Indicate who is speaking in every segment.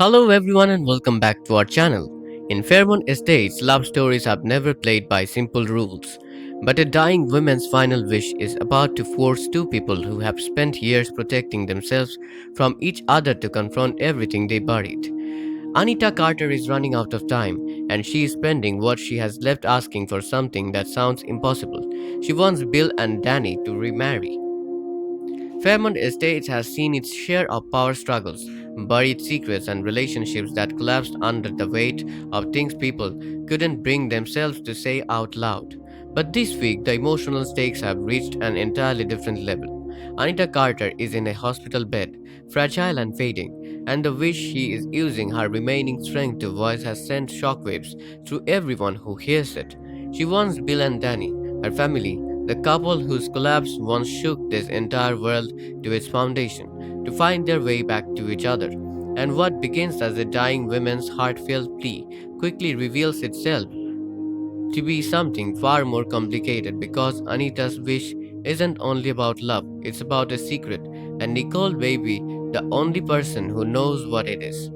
Speaker 1: Hello everyone and welcome back to our channel. In Fairmont Estates, love stories are never played by simple rules. But a dying woman's final wish is about to force two people who have spent years protecting themselves from each other to confront everything they buried. Anita Carter is running out of time, and she is spending what she has left asking for something that sounds impossible. She wants Bill and Danny to remarry. Fairmont Estates has seen its share of power struggles, buried secrets, and relationships that collapsed under the weight of things people couldn't bring themselves to say out loud. But this week, the emotional stakes have reached an entirely different level. Anita Carter is in a hospital bed, fragile and fading, and the wish she is using her remaining strength to voice has sent shockwaves through everyone who hears it. She wants Bill and Danny, her family, the couple whose collapse once shook this entire world to its foundation, to find their way back to each other. And what begins as a dying woman's heartfelt plea quickly reveals itself to be something far more complicated because Anita's wish isn't only about love, it's about a secret, and Nicole Baby, the only person who knows what it is.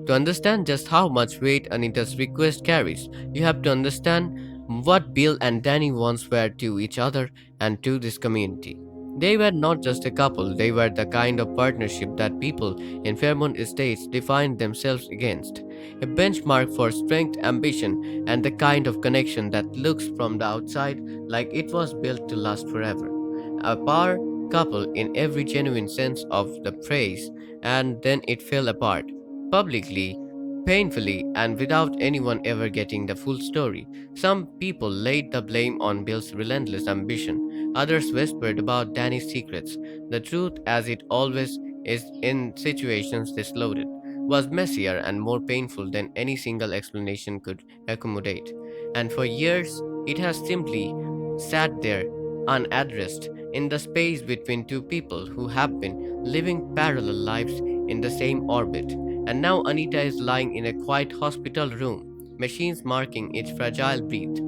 Speaker 1: To understand just how much weight Anita's request carries, you have to understand what Bill and Danny once were to each other and to this community. They were not just a couple, they were the kind of partnership that people in Fairmont Estates defined themselves against. A benchmark for strength, ambition, and the kind of connection that looks from the outside like it was built to last forever. A power couple in every genuine sense of the phrase, and then it fell apart publicly, painfully, and without anyone ever getting the full story. Some people laid the blame on Bill's relentless ambition, others whispered about Danny's secrets. The truth, as it always is in situations this loaded, was messier and more painful than any single explanation could accommodate. And for years, it has simply sat there unaddressed in the space between two people who have been living parallel lives in the same orbit. And now Anita is lying in a quiet hospital room, machines marking its fragile breath.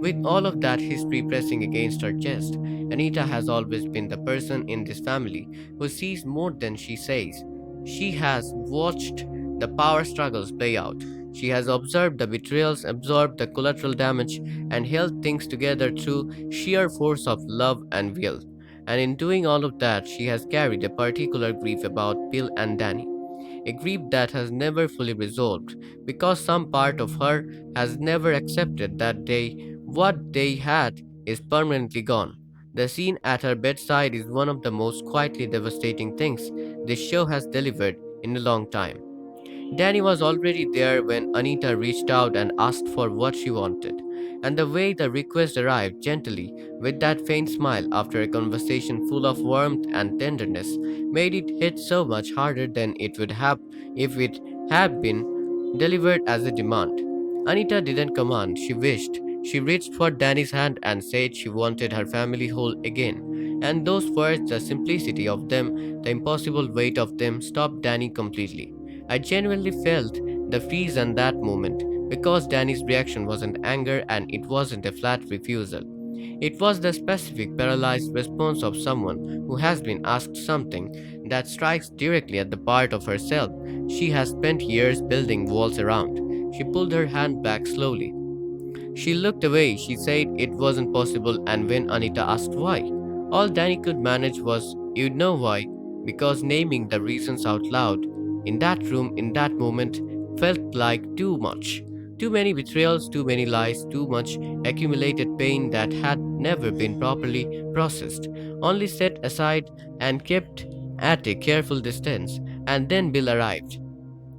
Speaker 1: With all of that history pressing against her chest, Anita has always been the person in this family who sees more than she says. She has watched the power struggles play out. She has observed the betrayals, absorbed the collateral damage, and held things together through sheer force of love and will. And in doing all of that, she has carried a particular grief about Bill and Danny, a grief that has never fully resolved because some part of her has never accepted that what they had is permanently gone. The scene at her bedside is one of the most quietly devastating things this show has delivered in a long time. Danny was already there when Anita reached out and asked for what she wanted, and the way the request arrived gently, with that faint smile after a conversation full of warmth and tenderness, made it hit so much harder than it would have if it had been delivered as a demand. Anita didn't command, she wished. She reached for Danny's hand and said she wanted her family whole again. And those words, the simplicity of them, the impossible weight of them, stopped Danny completely. I genuinely felt the freeze in that moment because Danny's reaction wasn't anger and it wasn't a flat refusal. It was the specific, paralyzed response of someone who has been asked something that strikes directly at the part of herself she has spent years building walls around. She pulled her hand back slowly. She looked away, she said it wasn't possible, and when Anita asked why, all Danny could manage was, "You know why?" Because naming the reasons out loud in that room, in that moment, felt like too much. Too many betrayals, too many lies, too much accumulated pain that had never been properly processed, only set aside and kept at a careful distance. And then Bill arrived.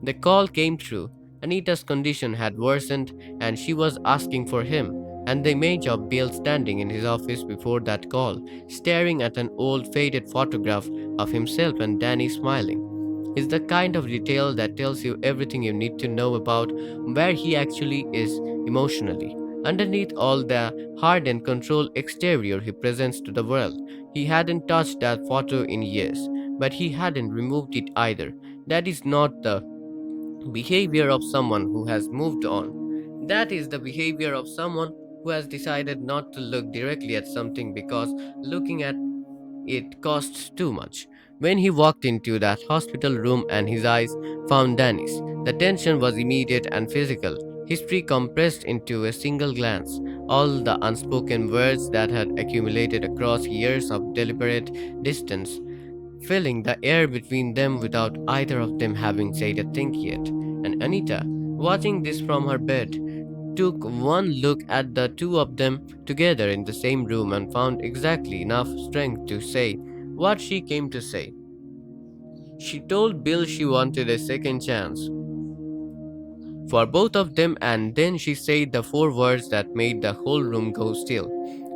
Speaker 1: The call came through. Anita's condition had worsened and she was asking for him. And the image of Bill standing in his office before that call, staring at an old faded photograph of himself and Danny smiling, is the kind of detail that tells you everything you need to know about where he actually is emotionally. Underneath all the hard and controlled exterior he presents to the world, he hadn't touched that photo in years, but he hadn't removed it either. That is not the behavior of someone who has moved on. That is the behavior of someone who has decided not to look directly at something because looking at it costs too much. When he walked into that hospital room and his eyes found Danny's, the tension was immediate and physical. History compressed into a single glance. All the unspoken words that had accumulated across years of deliberate distance, filling the air between them without either of them having said a thing yet. And Anita, watching this from her bed, took one look at the two of them together in the same room and found exactly enough strength to say what she came to say. She told Bill she wanted a second chance for both of them, and then she said the four words that made the whole room go still.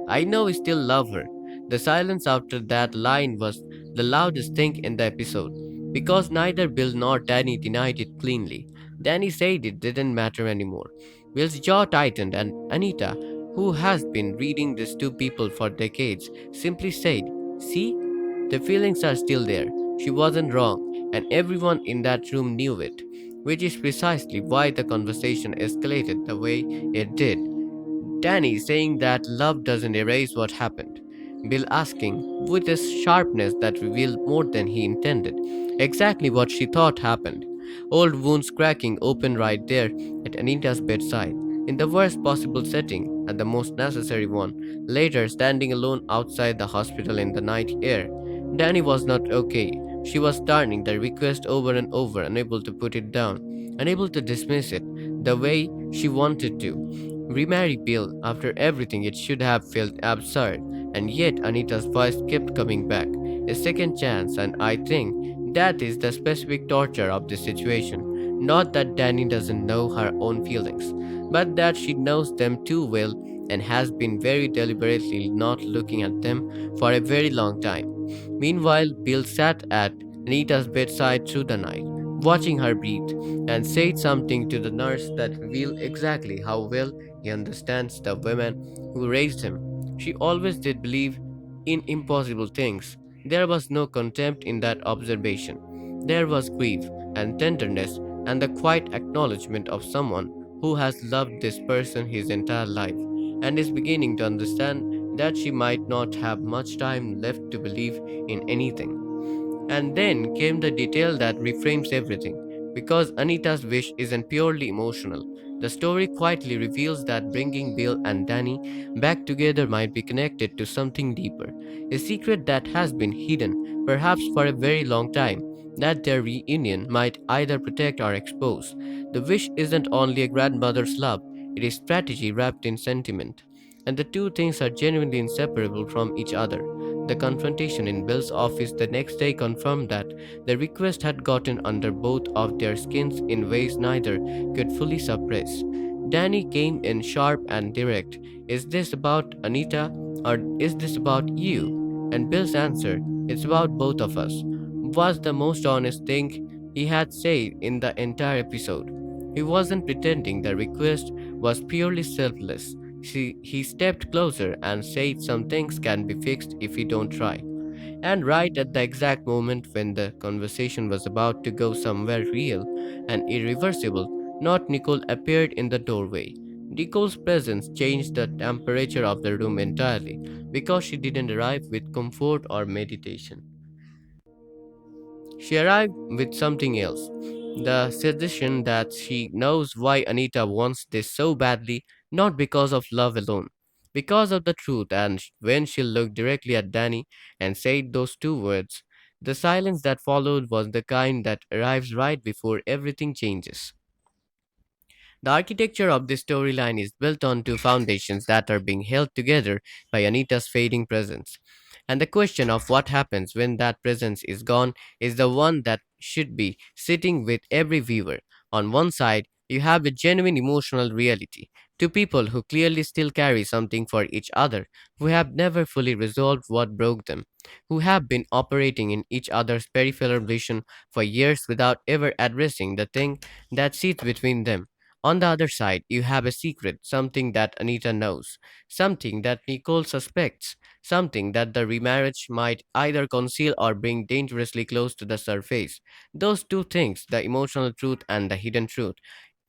Speaker 1: I know I still love her. The silence after that line was the loudest thing in the episode, because neither Bill nor Danny denied it cleanly. Danny said it didn't matter anymore. Bill's jaw tightened, and Anita, who has been reading these two people for decades, simply said, "See? The feelings are still there." She wasn't wrong, and everyone in that room knew it, which is precisely why the conversation escalated the way it did. Danny saying that love doesn't erase what happened. Bill asking, with a sharpness that revealed more than he intended, exactly what she thought happened. Old wounds cracking open right there at Anita's bedside, in the worst possible setting and the most necessary one, later standing alone outside the hospital in the night air. Danny was not okay. She was turning the request over and over, unable to put it down, unable to dismiss it the way she wanted to. Remarry Bill after everything, it should have felt absurd, and yet Anita's voice kept coming back. A second chance, and I think that is the specific torture of this situation. Not that Danny doesn't know her own feelings, but that she knows them too well and has been very deliberately not looking at them for a very long time. Meanwhile, Bill sat at Anita's bedside through the night, watching her breathe, and said something to the nurse that revealed exactly how well he understands the women who raised him. She always did believe in impossible things. There was no contempt in that observation. There was grief and tenderness and the quiet acknowledgement of someone who has loved this person his entire life and is beginning to understand that she might not have much time left to believe in anything. And then came the detail that reframes everything. Because Anita's wish isn't purely emotional, the story quietly reveals that bringing Bill and Danny back together might be connected to something deeper, a secret that has been hidden, perhaps for a very long time, that their reunion might either protect or expose. The wish isn't only a grandmother's love, it is strategy wrapped in sentiment. And the two things are genuinely inseparable from each other. The confrontation in Bill's office the next day confirmed that the request had gotten under both of their skins in ways neither could fully suppress. Danny came in sharp and direct. "Is this about Anita or is this about you?" And Bill's answer, "It's about both of us," was the most honest thing he had said in the entire episode. He wasn't pretending the request was purely selfless. He stepped closer and said some things can be fixed if we don't try. And right at the exact moment when the conversation was about to go somewhere real and irreversible, not Nicole appeared in the doorway. Nicole's presence changed the temperature of the room entirely because she didn't arrive with comfort or meditation. She arrived with something else. The suggestion that she knows why Anita wants this so badly, not because of love alone, because of the truth. And when she looked directly at Danny and said those two words, the silence that followed was the kind that arrives right before everything changes. The architecture of this storyline is built on two foundations that are being held together by Anita's fading presence. And the question of what happens when that presence is gone is the one that should be sitting with every viewer. On one side, you have a genuine emotional reality. Two people who clearly still carry something for each other, who have never fully resolved what broke them, who have been operating in each other's peripheral vision for years without ever addressing the thing that sits between them. On the other side, you have a secret, something that Anita knows, something that Nicole suspects, something that the remarriage might either conceal or bring dangerously close to the surface. Those two things, the emotional truth and the hidden truth,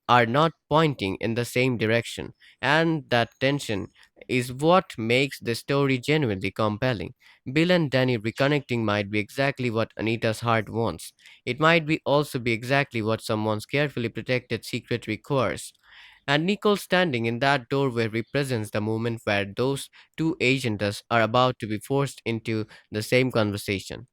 Speaker 1: are not pointing in the same direction, and that tension is what makes the story genuinely compelling. Bill and Danny reconnecting might be exactly what Anita's heart wants. It might be also be exactly what someone's carefully protected secret requires. And Nicole standing in that doorway represents the moment where those two agents are about to be forced into the same conversation.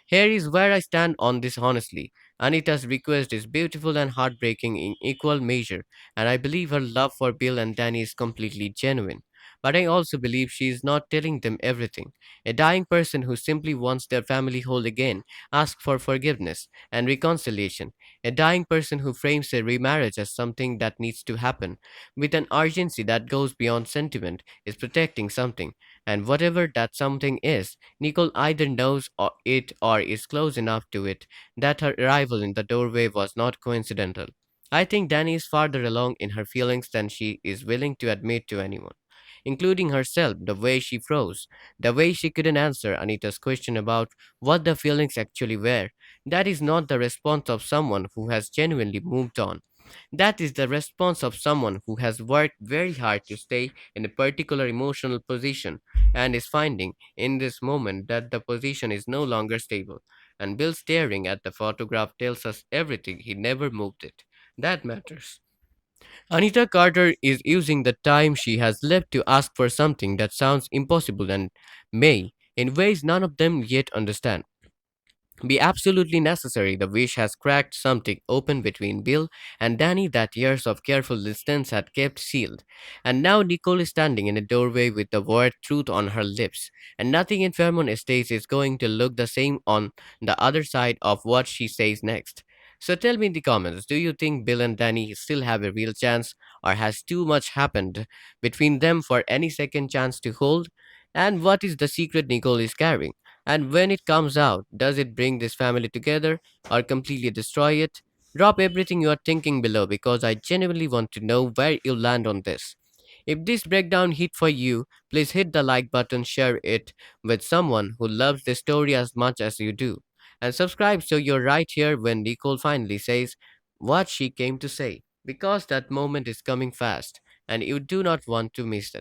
Speaker 1: Here is where I stand on this honestly. Anita's request is beautiful and heartbreaking in equal measure, and I believe her love for Bill and Danny is completely genuine. But I also believe she is not telling them everything. A dying person who simply wants their family whole again asks for forgiveness and reconciliation. A dying person who frames a remarriage as something that needs to happen, with an urgency that goes beyond sentiment, is protecting something. And whatever that something is, Nicole either knows it or is close enough to it that her arrival in the doorway was not coincidental. I think Danny is farther along in her feelings than she is willing to admit to anyone, including herself. The way she froze, the way she couldn't answer Anita's question about what the feelings actually were. That is not the response of someone who has genuinely moved on. That is the response of someone who has worked very hard to stay in a particular emotional position and is finding in this moment that the position is no longer stable. And Bill staring at the photograph tells us everything. He never moved it. That matters. Anita Carter is using the time she has left to ask for something that sounds impossible and may, in ways none of them yet understand, be absolutely necessary. The wish has cracked something open between Bill and Danny that years of careful distance had kept sealed. And now Nicole is standing in a doorway with the word truth on her lips. And nothing in Fairmont Estates is going to look the same on the other side of what she says next. So tell me in the comments, do you think Bill and Danny still have a real chance, or has too much happened between them for any second chance to hold? And what is the secret Nicole is carrying? And when it comes out, does it bring this family together or completely destroy it? Drop everything you are thinking below because I genuinely want to know where you land on this. If this breakdown hit for you, please hit the like button, share it with someone who loves the story as much as you do, and subscribe so you're right here when Nicole finally says what she came to say, because that moment is coming fast and you do not want to miss it.